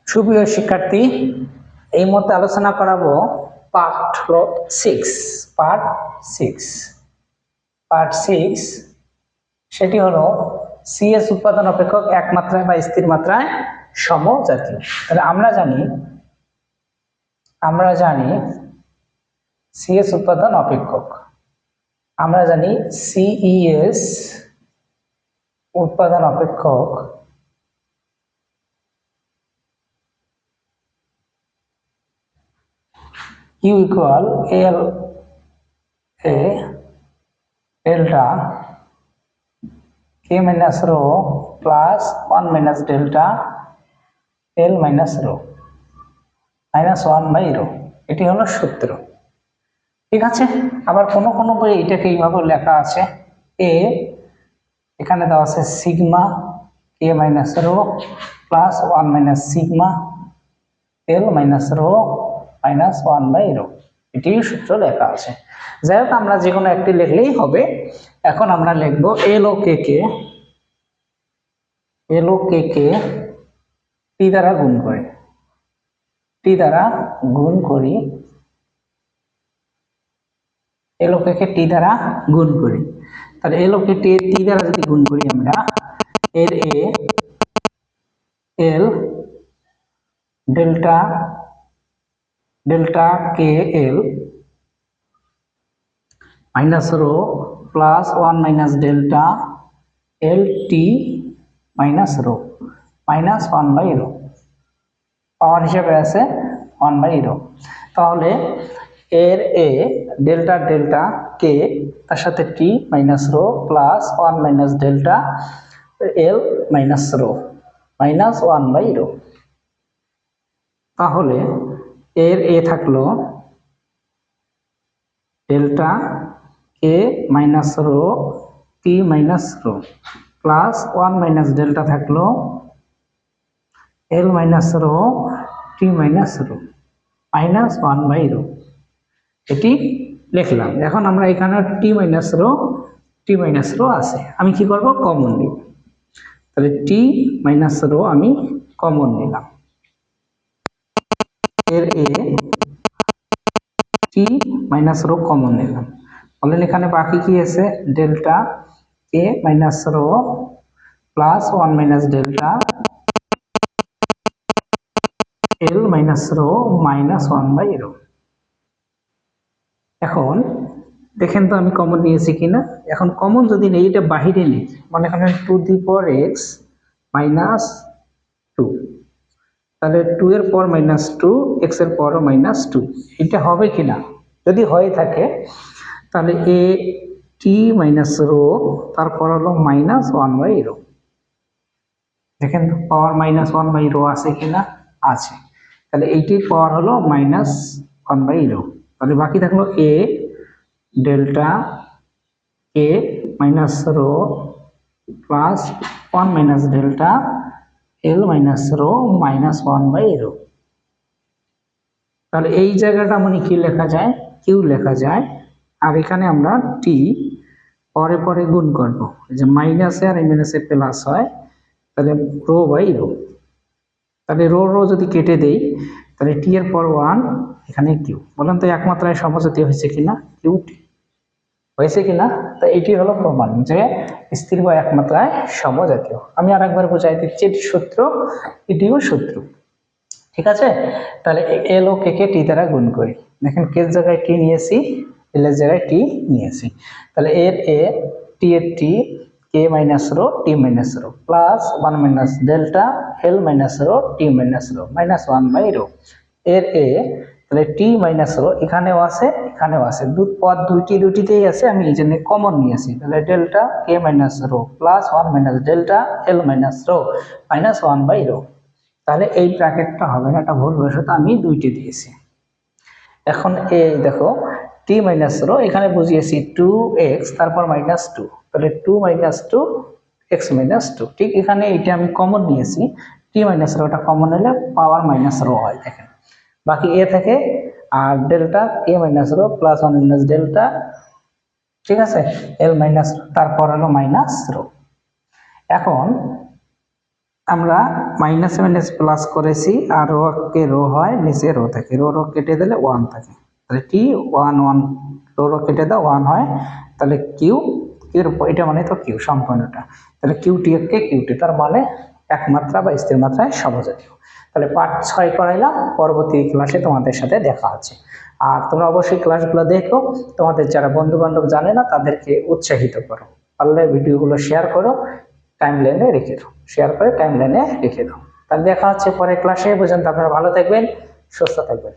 সুপ্রিয় শিক্ষার্থী, এই মুহূর্তে আলোচনা করাবো পার্ট হলো 6 পার্ট 6 সেটি হলো সিএস উৎপাদন অপেক্ষক এক মাত্রায় বা স্থির মাত্রায় সমজাতীয়। তাহলে আমরা জানি সিএস উৎপাদন অপেক্ষক, আমরা জানি সিইএস উৎপাদন অপেক্ষক U equal L A delta K minus rho plus 1 minus delta L minus rho minus 1 by rho। এটি হলো সূত্র। ঠিক আছে, আবার কোন কোন বই এটাকে এইভাবে লেখা আছে, এ এখানে দেওয়া আছে sigma K minus rho plus 1 minus sigma L minus rho minus 1 by rho। এটি সূত্র লেখা আছে। যাই হোক, আমরা যে কোনো একটি লিখলেই হবে। এখন আমরা লিখব এল ও কে কে টি দ্বারা গুণ করি, এল ও কে কে টি দ্বারা গুণ করি। তাহলে এল ও কে টি দ্বারা যদি গুণ করি, আমরা এর e L delta K L minus rho plus 1 minus delta L T minus rho minus 1 by rho, power হিসেবে আছে 1 বাই রো। তাহলে এর এ ডেল্টা কে তার সাথে T minus rho plus 1 minus delta L minus rho minus 1 by rho. তাহলে এর e থাকলো delta কে minus rho T minus rho plus 1 minus delta থাকলো L minus rho T minus rho minus 1 by rho. এটি লিখলাম। এখন আমরা এখানে টি minus rho আছে, আমি কি করব, কমন নিব। তাহলে টি মাইনাস রো আমি কমন নিলাম, এর এ টি মাইনাস রো কমন নিলাম। তাহলে এখানে বাকি কি আছে, delta K minus rho plus 1 minus delta L minus rho minus 1 by rho. এখন দেখেন তো আমি কমন নিয়েছি কিনা। এখন কমন যদি নেই, এটা বাহিরে নেই, মানে এখানে to the power x minus 2, তাহলে 2 এর পাওয়ার মাইনাস 2 এক্স এর পাওয়ার মাইনাস 2, এটা হবে কিনা। যদি হয়ে থাকে তাহলে এ টি মাইনাস রো তারপর হলো মাইনাস 1 বাই রো। দেখেন তো পাওয়ার মাইনাস 1 বাই রো আছে কিনা, আছে। তাহলে এইটির পাওয়ার হলো মাইনাস 1 বাই রো। তাহলে বাকি থাকলো A delta K minus rho plus 1 minus delta L minus rho minus 1 by rho. তাহলে এই জায়গাটা মানে কি লেখা যায়, কিউ লেখা যায়। আর এখানে আমরা টি পরে পরে গুণ করবো, যে মাইনাসে আর মাইনাসে প্লাস হয়, তাহলে রো বাই রো। তাহলে রো রো যদি কেটে দেই, তাহলে টি এর পর 1, এখানে কিউ। বলেন তো একমাত্রায় সমজাতীয় হয়েছে কিনা, কিউ টি হয়েছে কিনা। তো এটি হলো প্রমাণ যে স্থির বা একমাত্রায় সমজাতীয়। আমি আর একবার বোঝাই দিচ্ছি, এটি সূত্র, এটিও সূত্র। ঠিক আছে, তাহলে এল ও কে কে টি দ্বারা গুণ করি। দেখেন কে জায়গায় টি নিয়েছি, এল এর জায়গায় টি নিয়েছি। তাহলে এর এ টি এর T K minus rho T minus rho plus 1 minus delta L minus rho T minus rho minus 1 by rho. এর এ তাহলে টি মাইনাস রো এখানেও আছে, এখানেও আছে, পদ দুইটিতেই আছে, আমি এই জন্য কমন নিয়েছি। তাহলে delta K minus rho plus 1 minus delta L minus rho minus 1 by rho. তাহলে এই ব্র্যাকেটটা হবে না, এটা ভুল বশত আমি দুইটি দিয়েছি। এখন এই দেখো টি মাইনাস রো এখানে বুঝিয়েছি 2x তারপর মাইনাস 2, তাহলে 2 মাইনাস 2 এক্স মাইনাস 2। ঠিক এখানে এইটা আমি কমন নিয়েছি, টি মাইনাস রোটা কমন হলে পাওয়ার মাইনাস রো হয়। দেখেন বাকি এ থেকে, আর ডেল্টা কে minus rho plus 1 minus delta, ঠিক আছে, এল মাইনাস তারপর হলো মাইনাস রো। এখন আমরা মাইনাস মাইনাস প্লাস করেছি আর রো কে রো হয়, নিচে রো থাকে, রো রো কেটে দিলে 1 থাকে, তাহলে টি 1 1 রো রো কেটে দাও 1 হয়, তাহলে কিউ কিউর এটা মানে তো কিউ সম্পূর্ণটা, তাহলে কিউ টি কে কিউ টি, তার মানে একমাত্রা বা স্থির মাত্রায় সমজাতীয়। তাহলে পার্ট 6 করাইলাম, পরবর্তী ক্লাসে তোমাদের সাথে দেখা হচ্ছে। আর তোমরা অবশ্যই ক্লাসগুলো দেখো, তোমাদের যারা বন্ধু বান্ধব জানে না তাদেরকে উৎসাহিত করো, পারলে ভিডিওগুলো শেয়ার করো, টাইম লাইনে রেখে দাও, শেয়ার করে টাইম লাইনে রেখে দাও। তাহলে দেখা হচ্ছে পরের ক্লাসে, পর্যন্ত আপনারা ভালো থাকবেন, সুস্থ থাকবেন।